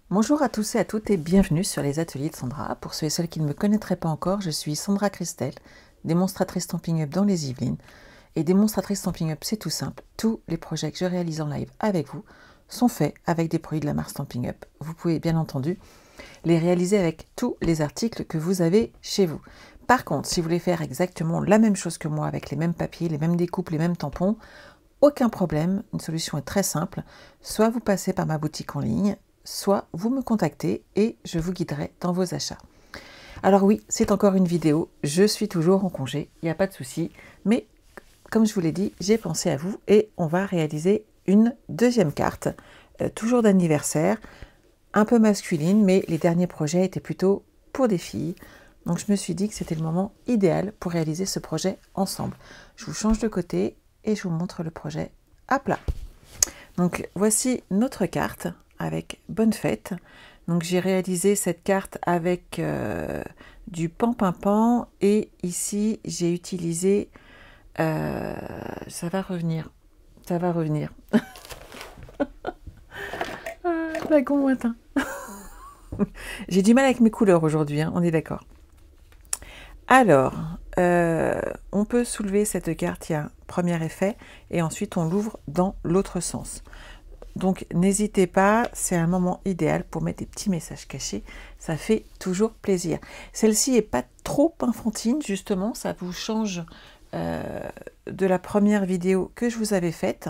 Bonjour à tous et à toutes et bienvenue sur les ateliers de Sandra. Pour ceux et celles qui ne me connaîtraient pas encore, je suis Sandra Christelle, démonstratrice Stampin' Up dans les Yvelines. Et démonstratrice Stampin' Up, c'est tout simple. Tous les projets que je réalise en live avec vous sont faits avec des produits de la marque Stampin' Up. Vous pouvez bien entendu les réaliser avec tous les articles que vous avez chez vous. Par contre, si vous voulez faire exactement la même chose que moi avec les mêmes papiers, les mêmes découpes, les mêmes tampons, aucun problème, une solution est très simple. Soit vous passez par ma boutique en ligne, soit vous me contactez et je vous guiderai dans vos achats. Alors oui, c'est encore une vidéo, je suis toujours en congé, il n'y a pas de souci, mais comme je vous l'ai dit, j'ai pensé à vous et on va réaliser une deuxième carte, toujours d'anniversaire, un peu masculine, mais les derniers projets étaient plutôt pour des filles. Donc je me suis dit que c'était le moment idéal pour réaliser ce projet ensemble. Je vous change de côté et je vous montre le projet à plat. Donc voici notre carte avec Bonne Fête. Donc j'ai réalisé cette carte avec du pan et ici j'ai utilisé ça va revenir. Wagon lointain. J'ai du mal avec mes couleurs aujourd'hui, hein, on est d'accord. Alors, on peut soulever cette carte, il y a un premier effet, et ensuite on l'ouvre dans l'autre sens. Donc n'hésitez pas, c'est un moment idéal pour mettre des petits messages cachés, ça fait toujours plaisir. Celle-ci n'est pas trop enfantine, justement, ça vous change de la première vidéo que je vous avais faite,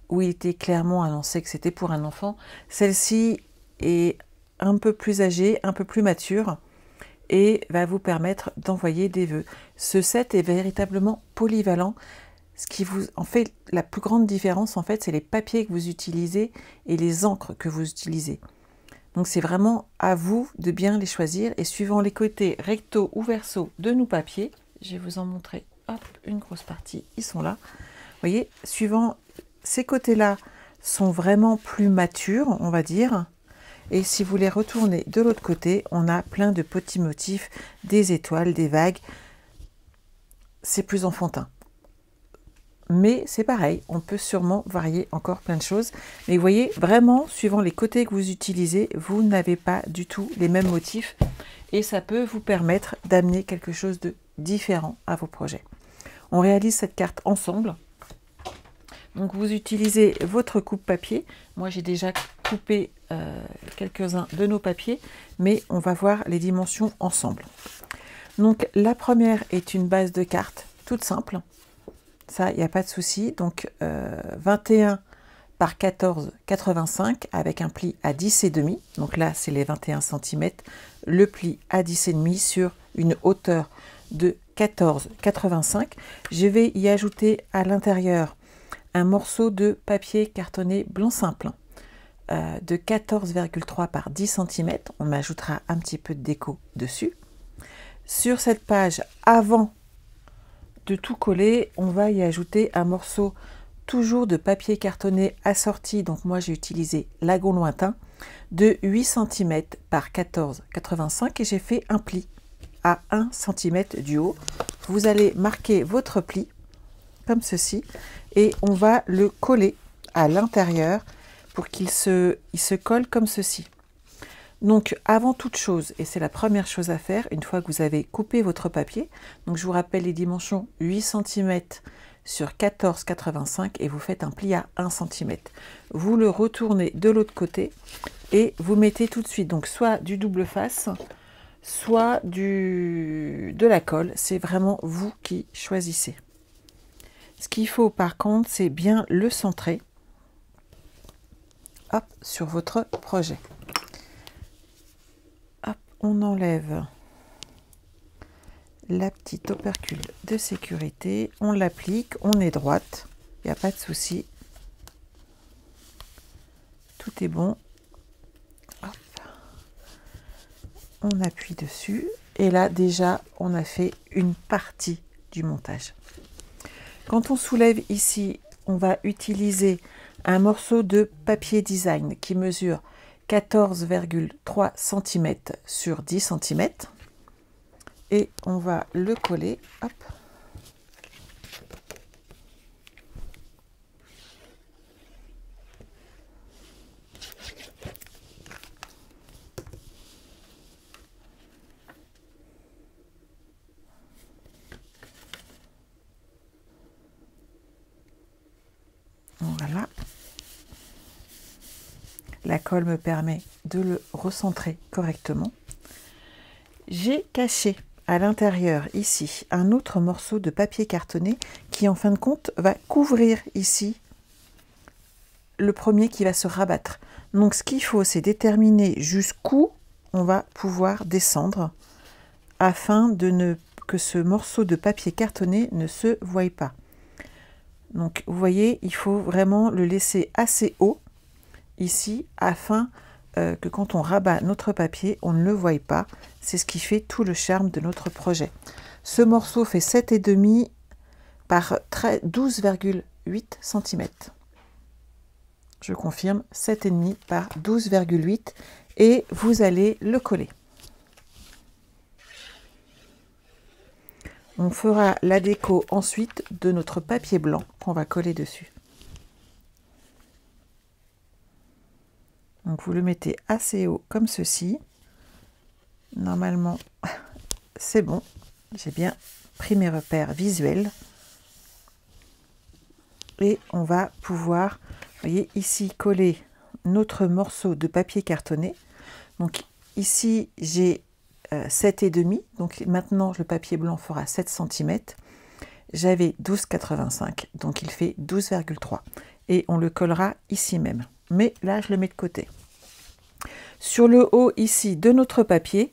où il était clairement annoncé que c'était pour un enfant. Celle-ci est un peu plus âgée, un peu plus mature, et va vous permettre d'envoyer des vœux. Ce set est véritablement polyvalent. Ce qui vous en fait la plus grande différence, en fait, c'est les papiers que vous utilisez et les encres que vous utilisez. Donc c'est vraiment à vous de bien les choisir et suivant les côtés recto ou verso de nos papiers, je vais vous en montrer une grosse partie, ils sont là. Vous voyez, suivant ces côtés-là sont vraiment plus matures, on va dire. Et si vous les retournez de l'autre côté, on a plein de petits motifs, des étoiles, des vagues. C'est plus enfantin. Mais c'est pareil, on peut sûrement varier encore plein de choses. Mais vous voyez, vraiment, suivant les côtés que vous utilisez, vous n'avez pas du tout les mêmes motifs. Et ça peut vous permettre d'amener quelque chose de différent à vos projets. On réalise cette carte ensemble. Donc vous utilisez votre coupe papier. Moi j'ai déjà coupé quelques-uns de nos papiers, mais on va voir les dimensions ensemble. Donc la première est une base de carte toute simple. Ça, il n'y a pas de souci. Donc 21 par 14,85 avec un pli à 10,5. Donc là, c'est les 21 cm. Le pli à 10,5 sur une hauteur de 14,85. Je vais y ajouter à l'intérieur un morceau de papier cartonné blanc simple de 14,3 par 10 cm. On m'ajoutera un petit peu de déco dessus. Sur cette page, avant de tout coller, on va y ajouter un morceau toujours de papier cartonné assorti, donc moi j'ai utilisé lagon lointain, de 8 cm par 14,85 et j'ai fait un pli à 1 cm du haut. Vous allez marquer votre pli comme ceci et on va le coller à l'intérieur pour qu'il se colle comme ceci. Donc avant toute chose, et c'est la première chose à faire, une fois que vous avez coupé votre papier, donc je vous rappelle les dimensions 8 cm sur 14,85 et vous faites un pli à 1 cm. Vous le retournez de l'autre côté et vous mettez tout de suite donc soit du double face, soit de la colle, c'est vraiment vous qui choisissez. Ce qu'il faut par contre, c'est bien le centrer sur votre projet. On enlève la petite opercule de sécurité, on l'applique, on est droite, il n'y a pas de souci. Tout est bon. Hop. On appuie dessus et là déjà on a fait une partie du montage. Quand on soulève ici, on va utiliser un morceau de papier design qui mesure 14,3 cm sur 10 cm et on va le coller. Hop. Voilà. La colle me permet de le recentrer correctement. J'ai caché à l'intérieur ici un autre morceau de papier cartonné qui en fin de compte va couvrir ici le premier qui va se rabattre. Donc ce qu'il faut, c'est déterminer jusqu'où on va pouvoir descendre afin que ce morceau de papier cartonné ne se voie pas. Donc vous voyez, il faut vraiment le laisser assez haut ici afin que quand on rabat notre papier, on ne le voie pas. C'est ce qui fait tout le charme de notre projet. Ce morceau fait 7,5 par 12,8 cm. Je confirme, 7,5 par 12,8 et vous allez le coller. On fera la déco ensuite de notre papier blanc qu'on va coller dessus. Donc vous le mettez assez haut comme ceci. Normalement, c'est bon. J'ai bien pris mes repères visuels. Et on va pouvoir, vous voyez, ici coller notre morceau de papier cartonné. Donc ici, j'ai 7,5. Donc maintenant, le papier blanc fera 7 cm. J'avais 12,85. Donc il fait 12,3. Et on le collera ici même. Mais là, je le mets de côté. Sur le haut ici de notre papier,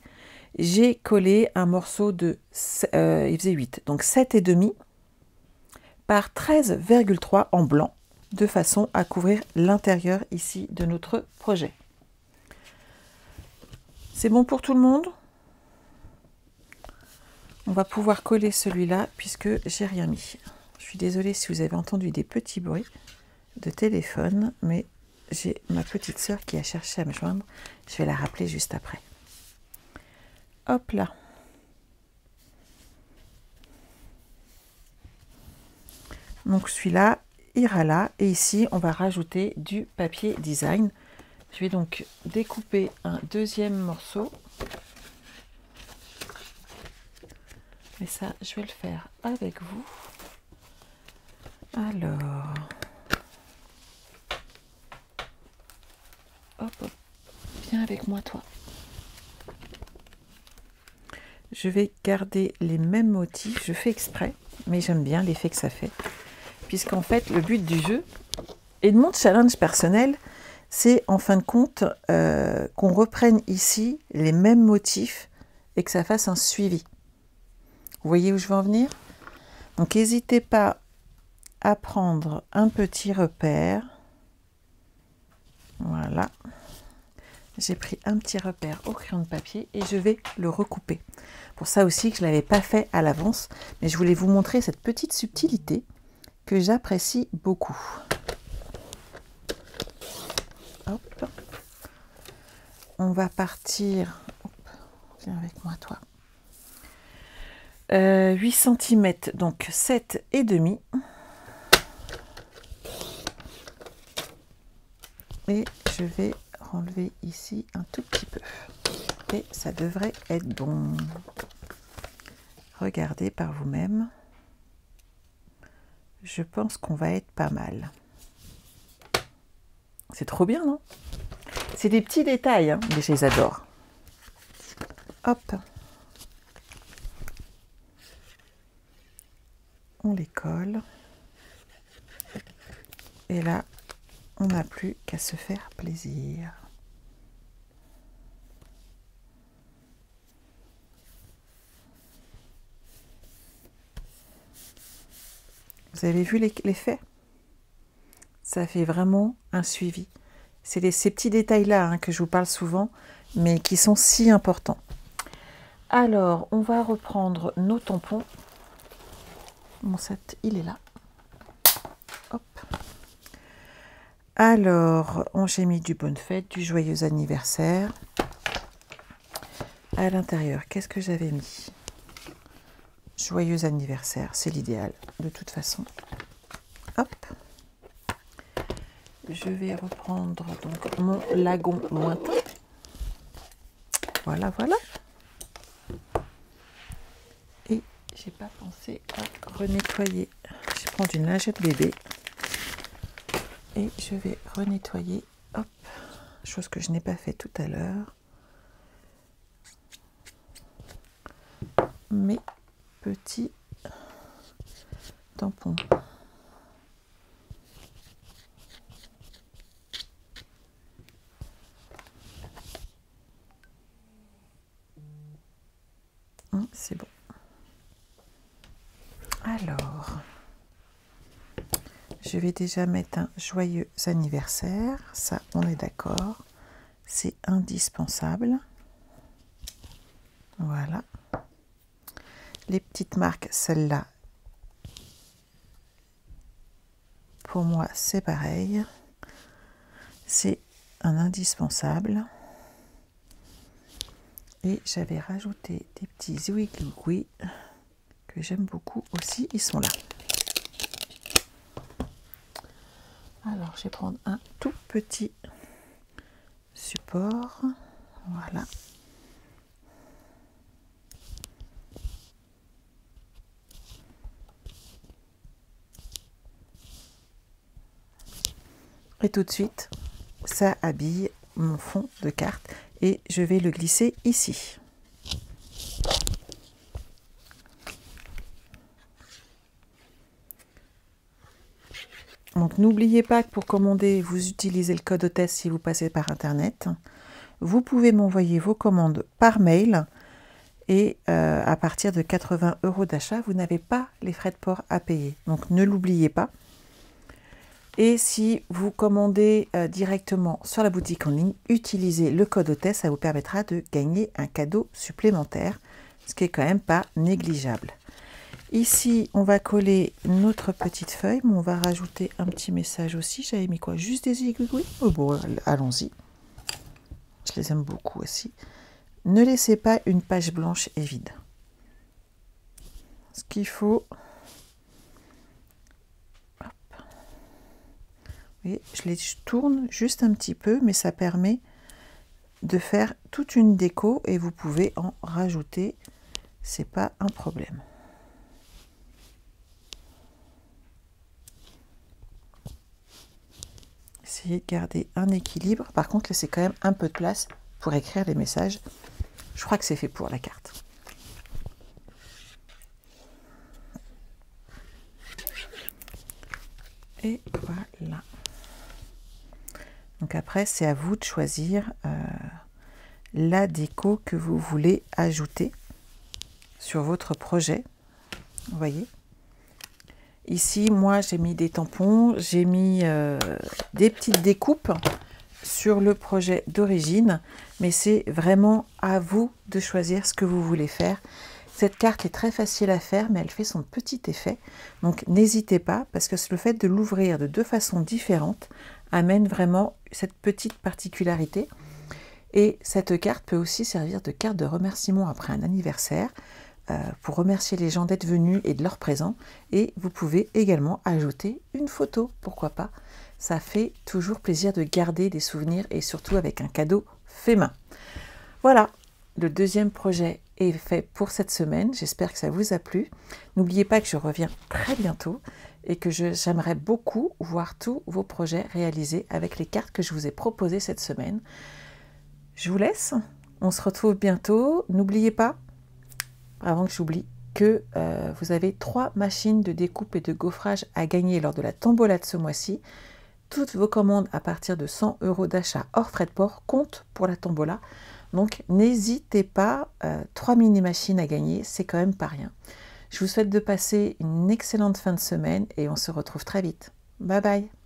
j'ai collé un morceau de, il faisait 8, donc 7,5 par 13,3 en blanc, de façon à couvrir l'intérieur ici de notre projet. C'est bon pour tout le monde? On va pouvoir coller celui-là puisque j'ai rien mis. Je suis désolée si vous avez entendu des petits bruits de téléphone, mais j'ai ma petite sœur qui a cherché à me joindre. Je vais la rappeler juste après. Hop là. Donc celui-là ira là. Et ici, on va rajouter du papier design. Je vais donc découper un deuxième morceau. Mais ça, je vais le faire avec vous. Alors... Hop, hop, viens avec moi, toi. Je vais garder les mêmes motifs, je fais exprès, mais j'aime bien l'effet que ça fait. Puisqu'en fait, le but du jeu et de mon challenge personnel, c'est en fin de compte qu'on reprenne ici les mêmes motifs et que ça fasse un suivi. Vous voyez où je veux en venir? Donc, n'hésitez pas à prendre un petit repère. Voilà. J'ai pris un petit repère au crayon de papier et je vais le recouper. Pour ça aussi que je ne l'avais pas fait à l'avance, mais je voulais vous montrer cette petite subtilité que j'apprécie beaucoup. Hop. On va partir... Hop, viens avec moi, toi. 8 cm, donc 7,5. Et je vais enlever ici un tout petit peu. Et ça devrait être bon. Regardez par vous-même. Je pense qu'on va être pas mal. C'est trop bien, non? C'est des petits détails, hein, mais je les adore. Hop. On les colle. Et là, on n'a plus qu'à se faire plaisir. Vous avez vu l'effet? Ça fait vraiment un suivi. C'est ces petits détails-là hein, que je vous parle souvent, mais qui sont si importants. Alors, on va reprendre nos tampons. Mon set, il est là. Hop. Alors, j'ai mis du bonne fête, du joyeux anniversaire. À l'intérieur, qu'est-ce que j'avais mis? Joyeux anniversaire, c'est l'idéal, de toute façon. Hop. Je vais reprendre donc mon lagon lointain. Voilà, voilà. Et j'ai pas pensé à renettoyer. Je vais prendre une lingette bébé. Et je vais renettoyer, hop, chose que je n'ai pas fait tout à l'heure, mes petits tampons. C'est bon. Alors, je vais déjà mettre un joyeux anniversaire. Ça, on est d'accord. C'est indispensable. Voilà. Les petites marques, celle-là, pour moi, c'est pareil. C'est un indispensable. Et j'avais rajouté des petits zouigouigouis que j'aime beaucoup aussi. Ils sont là. Alors, je vais prendre un tout petit support. Voilà. Et tout de suite, ça habille mon fond de carte et je vais le glisser ici. Donc n'oubliez pas que pour commander, vous utilisez le code hôtesse si vous passez par internet. Vous pouvez m'envoyer vos commandes par mail et à partir de 80 € d'achat, vous n'avez pas les frais de port à payer. Donc ne l'oubliez pas. Et si vous commandez directement sur la boutique en ligne, utilisez le code hôtesse, ça vous permettra de gagner un cadeau supplémentaire, ce qui est quand même pas négligeable. Ici, on va coller notre petite feuille, mais on va rajouter un petit message aussi. J'avais mis quoi? Juste des aiguilles? Oh bon, allons-y. Je les aime beaucoup aussi. Ne laissez pas une page blanche et vide. Ce qu'il faut... Vous voyez, je les tourne juste un petit peu, mais ça permet de faire toute une déco et vous pouvez en rajouter, c'est pas un problème. Essayez de garder un équilibre. Par contre, laissez quand même un peu de place pour écrire les messages. Je crois que c'est fait pour la carte. Et voilà. Donc après, c'est à vous de choisir la déco que vous voulez ajouter sur votre projet. Vous voyez? Ici, moi, j'ai mis des tampons, j'ai mis des petites découpes sur le projet d'origine, mais c'est vraiment à vous de choisir ce que vous voulez faire. Cette carte est très facile à faire, mais elle fait son petit effet. Donc, n'hésitez pas, parce que le fait de l'ouvrir de deux façons différentes amène vraiment cette petite particularité. Et cette carte peut aussi servir de carte de remerciement après un anniversaire, pour remercier les gens d'être venus et de leur présent. Et vous pouvez également ajouter une photo, pourquoi pas. Ça fait toujours plaisir de garder des souvenirs et surtout avec un cadeau fait main. Voilà, le deuxième projet est fait pour cette semaine. J'espère que ça vous a plu. N'oubliez pas que je reviens très bientôt et que j'aimerais beaucoup voir tous vos projets réalisés avec les cartes que je vous ai proposées cette semaine. Je vous laisse. On se retrouve bientôt. N'oubliez pas, avant que j'oublie, que vous avez 3 machines de découpe et de gaufrage à gagner lors de la tombola de ce mois-ci. Toutes vos commandes à partir de 100 € d'achat hors frais de port comptent pour la tombola. Donc n'hésitez pas, 3 mini-machines à gagner, c'est quand même pas rien. Je vous souhaite de passer une excellente fin de semaine et on se retrouve très vite. Bye bye!